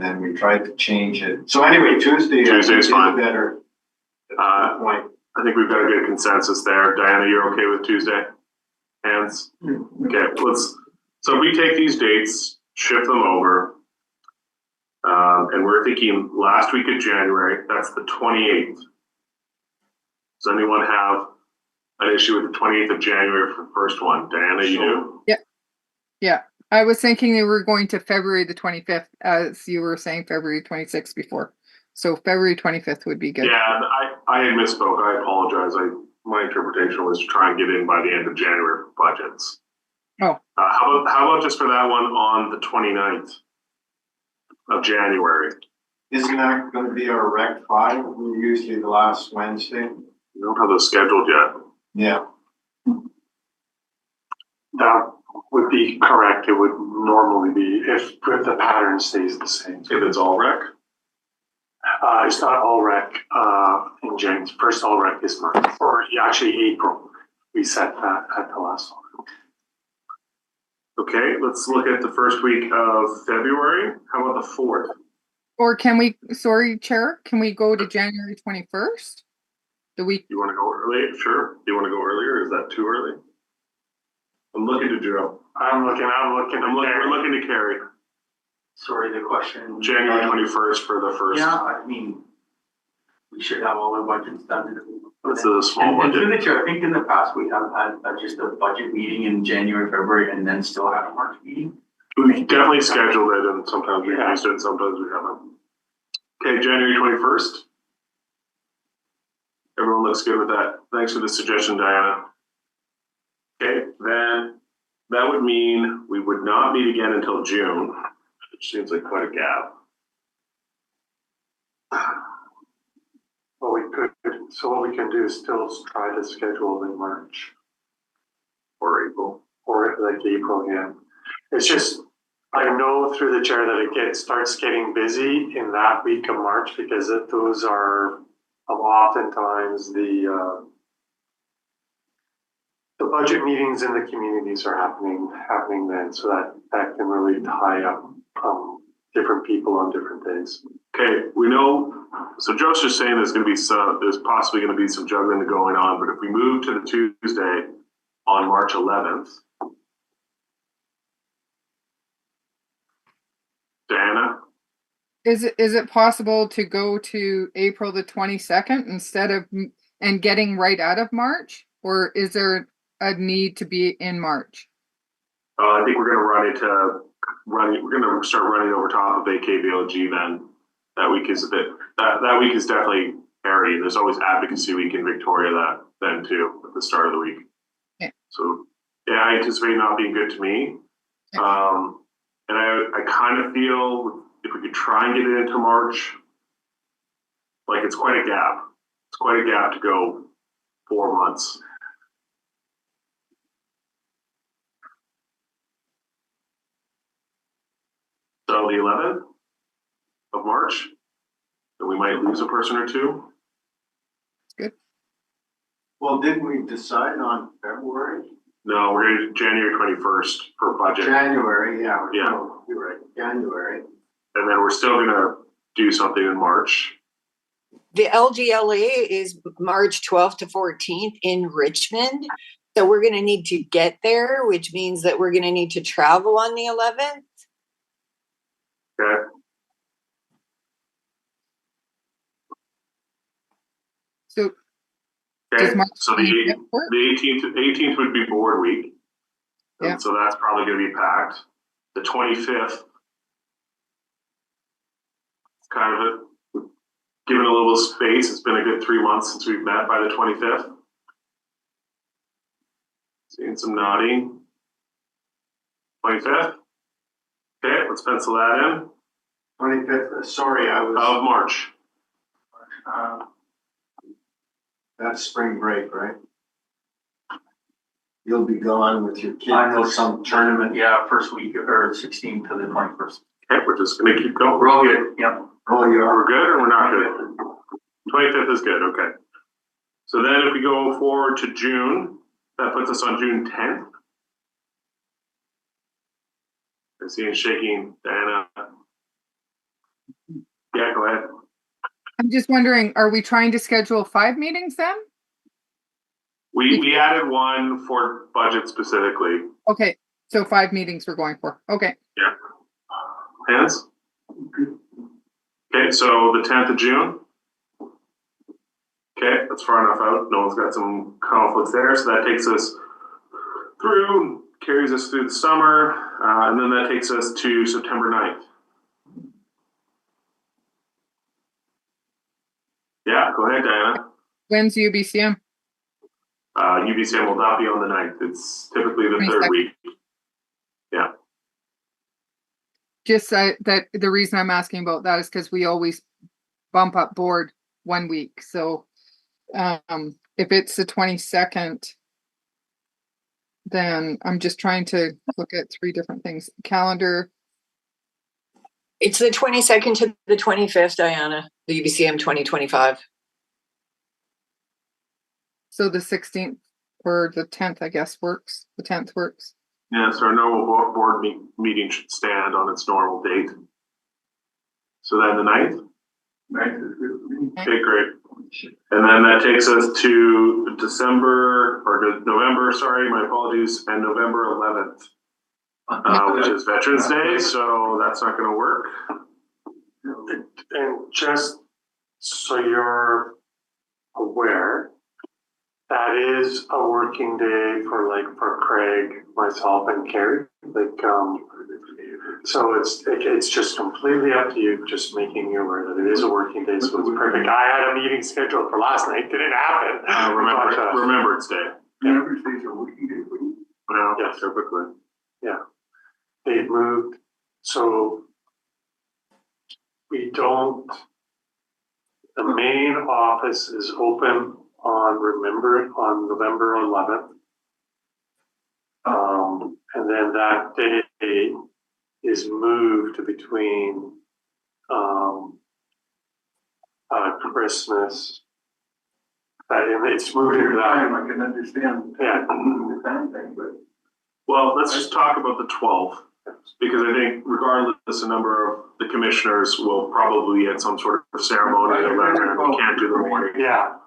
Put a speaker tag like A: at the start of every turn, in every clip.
A: then we tried to change it. So anyway, Tuesday's
B: fine.
A: Better.
B: I think we've got a good consensus there. Diana, you're okay with Tuesday? Hands? Okay, so we take these dates, shift them over, and we're thinking last week of January, that's the 28th. Does anyone have an issue with the 28th of January for the first one? Diana, you do?
C: Yeah. I was thinking they were going to February the 25th, as you were saying February 26th before. So February 25th would be good.
B: Yeah, I had misspoke. I apologize. My interpretation was to try and get in by the end of January for budgets.
C: Oh.
B: How about just for that one on the 29th of January?
A: Isn't that going to be our Rec 5? We're usually the last Wednesday.
B: We don't have those scheduled yet.
A: Yeah.
D: That would be correct. It would normally be if the pattern stays the same.
B: If it's all rec?
D: It's not all rec in January. First all rec is March, or actually April. We set that at the last one.
B: Okay, let's look at the first week of February. How about the 4th?
C: Or can we, sorry, Chair, can we go to January 21st? The week.
B: You want to go early? Sure. Do you want to go earlier? Is that too early? I'm looking to Joe. We're looking to Carrie.
E: Sorry, the question.
B: January 21st for the first.
E: Yeah, I mean, we should have all our budgets done.
B: This is a small budget.
E: And through the chair, I think in the past we have had just a budget meeting in January, February, and then still had a March meeting.
B: We've definitely scheduled it, and sometimes we've used it, sometimes we haven't. Okay, January 21st. Everyone looks good with that. Thanks for the suggestion, Diana. Okay, then that would mean we would not meet again until June, which seems like quite a gap.
D: Well, we could. So what we can do is still try to schedule in March
B: Or April.
D: or like April again. It's just I know through the chair that it starts getting busy in that week of March because those are oftentimes the budget meetings in the communities are happening then, so that can really tie up different people on different days.
B: Okay, we know. So Joe's just saying there's possibly going to be some juggling going on, but if we move to the Tuesday on March 11th, Diana?
C: Is it possible to go to April the 22nd instead of and getting right out of March, or is there a need to be in March?
B: I think we're going to we're going to start running over top of AKBLG then. That week is that week is definitely hairy. There's always advocacy week in Victoria then too at the start of the week.
C: Yeah.
B: So yeah, I anticipate not being good to me. Yeah. And I kind of feel if we could try and get it into March, like it's quite a gap. It's quite a gap to go 4 months. So the 11th of March, and we might lose a person or two.
C: That's good.
A: Well, didn't we decide on February?
B: No, we're going to January 21st for budget.
A: January, yeah.
B: Yeah.
A: No, you're right. January.
B: And then we're still going to do something in March.
F: The LGLA is March 12th to 14th in Richmond. So we're going to need to get there, which means that we're going to need to travel on the 11th.
B: Okay.
C: So,
B: okay. So the 18th would be board week.
C: Yeah.
B: So that's probably going to be packed. The 25th, kind of given a little space. It's been a good 3 months since we've met by the 25th. Seeing some nodding. 25th. Okay, let's pencil that in.
A: 25th, sorry, I was...
B: Of March.
A: That's spring break, right? You'll be gone with your kids.
E: I know some tournament, yeah, first week or 16th to the 21st.
B: Okay, we're just going to keep going.
E: We're all good, yeah.
A: Oh, you are?
B: We're good or we're not good? 25th is good, okay. So then if we go forward to June, that puts us on June 10th. I see you shaking, Diana. Yeah, go ahead.
C: I'm just wondering, are we trying to schedule 5 meetings then?
B: We added one for budget specifically.
C: Okay, so 5 meetings we're going for. Okay.
B: Yeah. Hands? Okay, so the 10th of June. Okay, that's far enough out. No one's got some conflicts there. So that takes us through, carries us through the summer, and then that takes us to September 9th. Yeah, go ahead, Diana.
C: When's UBCM?
B: UBCM will not be on the 9th. It's typically the 3rd
C: 22nd.
B: week. Yeah.
C: Just that the reason I'm asking about that is because we always bump up board 1 week. So if it's the 22nd, then I'm just trying to look at 3 different things. Calendar.
F: It's the 22nd to the 25th, Diana, the UBCM 2025.
C: So the 16th or the 10th, I guess, works. The 10th works.
B: Yeah, so our normal board meeting should stand on its normal date. So then the 9th?
A: 9th is good for me.
B: Okay, great. And then that takes us to November, sorry, my apologies, and November 11th, which is Veterans Day, so that's not going to work.
D: And just so you're aware, that is a working day for Craig, myself, and Carrie. So it's just completely up to you. Just making you aware that it is a working day, so it's perfect. I had a meeting scheduled for last night, didn't happen.
B: Remembrance Day.
A: Remembrance Day is a working day for you?
B: Well,
D: Yes.
B: typically.
D: Yeah, they've moved, so we don't. The main office is open on November 11th. And then that day is moved to between Christmas. It's moved into that.
A: I can understand.
D: Yeah.
A: The time thing, but.
B: Well, let's just talk about the 12th, because I think regardless, a number of the commissioners will probably at some sort of ceremony or event, and we can't do the morning.
D: Yeah.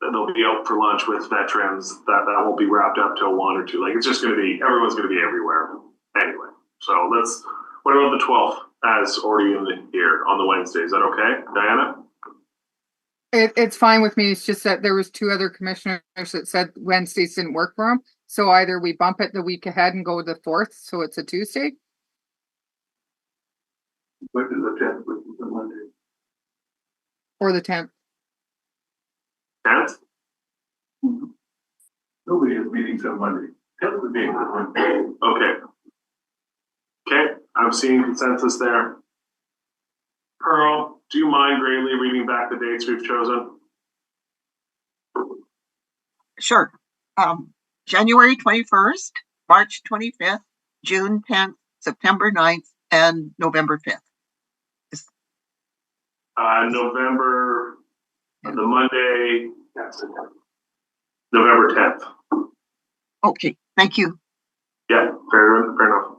B: They'll be out for lunch with veterans. That won't be wrapped up till 1 or 2. Like, it's just going to be, everyone's going to be everywhere anyway. So what about the 12th as already in the year on the Wednesday? Is that okay, Diana?
C: It's fine with me. It's just that there was 2 other commissioners that said Wednesdays didn't work for them. So either we bump it the week ahead and go the 4th, so it's a Tuesday.
A: What is the 10th, which is the Monday?
C: Or the 10th.
B: 10th?
A: Nobody has meetings on Monday. 10th would be a good one.
B: Okay. Okay, I'm seeing consensus there. Pearl, do you mind greatly reading back the dates we've chosen?
G: Sure. January 21st, March 25th, June 10th, September 9th, and November 5th.
B: November, the Monday, November 10th.
G: Okay, thank you.
B: Yeah, fair enough.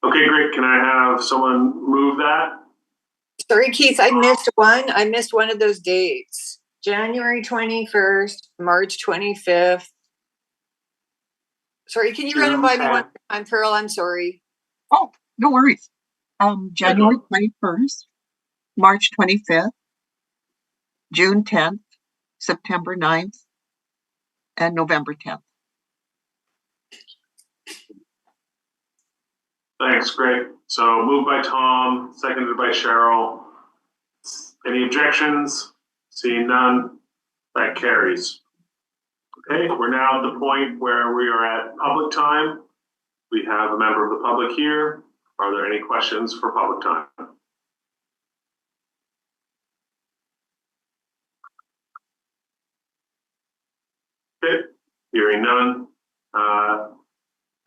B: Okay, great. Can I have someone move that?
F: Sorry, Keith, I missed one. I missed one of those dates. January 21st, March 25th. Sorry, can you run it by me one more time, Pearl? I'm sorry.
G: Oh, no worries. January 21st, March 25th, June 10th, September 9th, and November 10th.
B: Thanks, great. So moved by Tom, seconded by Cheryl. Any objections? Seeing none, that carries. Okay, we're now at the point where we are at public time. We have a member of the public here. Are there any questions for public time? Okay, hearing none.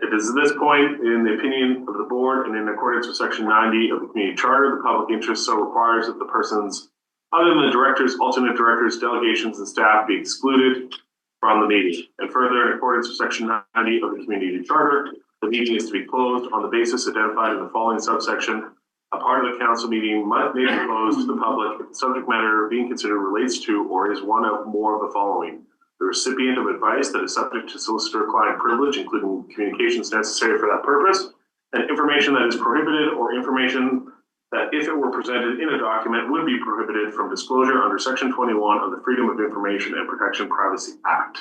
B: It is at this point, in the opinion of the board and in accordance with section 90 of the community charter, the public interest so requires that the persons other than the directors, alternate directors, delegations, and staff be excluded from the meeting. And further, in accordance with section 90 of the community charter, the meeting is to be closed on the basis identified in the following subsection. A part of the council meeting may be closed to the public if the subject matter being considered relates to or is one of more of the following: the recipient of advice that is subject to solicitor-client privilege, including communications necessary for that purpose, and information that is prohibited or information that, if it were presented in a document, would be prohibited from disclosure under Section 21 of the Freedom of Information and Protection Privacy Act.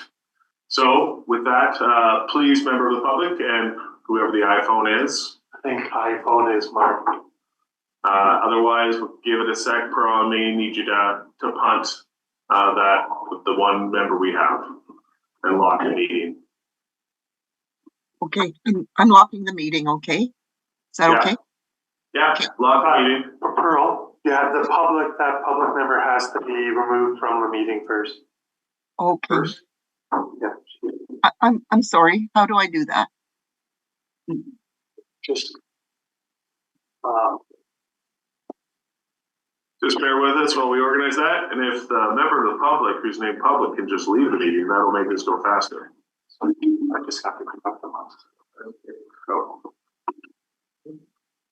B: So with that, please, member of the public and whoever the iPhone is.
D: I think iPhone is marked.
B: Otherwise, we'll give it a sec. Per, I may need you to punt that with the one member we have and lock the meeting.
G: Okay, I'm locking the meeting, okay? Is that okay?
B: Yeah, lock the meeting.
D: Pearl, yeah, that public member has to be removed from the meeting first.
G: Okay.
D: Yeah.
G: I'm sorry. How do I do that?
D: Just,
B: Just bear with us while we organize that. And if the member of the public who's named public can just leave the meeting, that'll make this go faster.
D: I just have to pick up the mouse.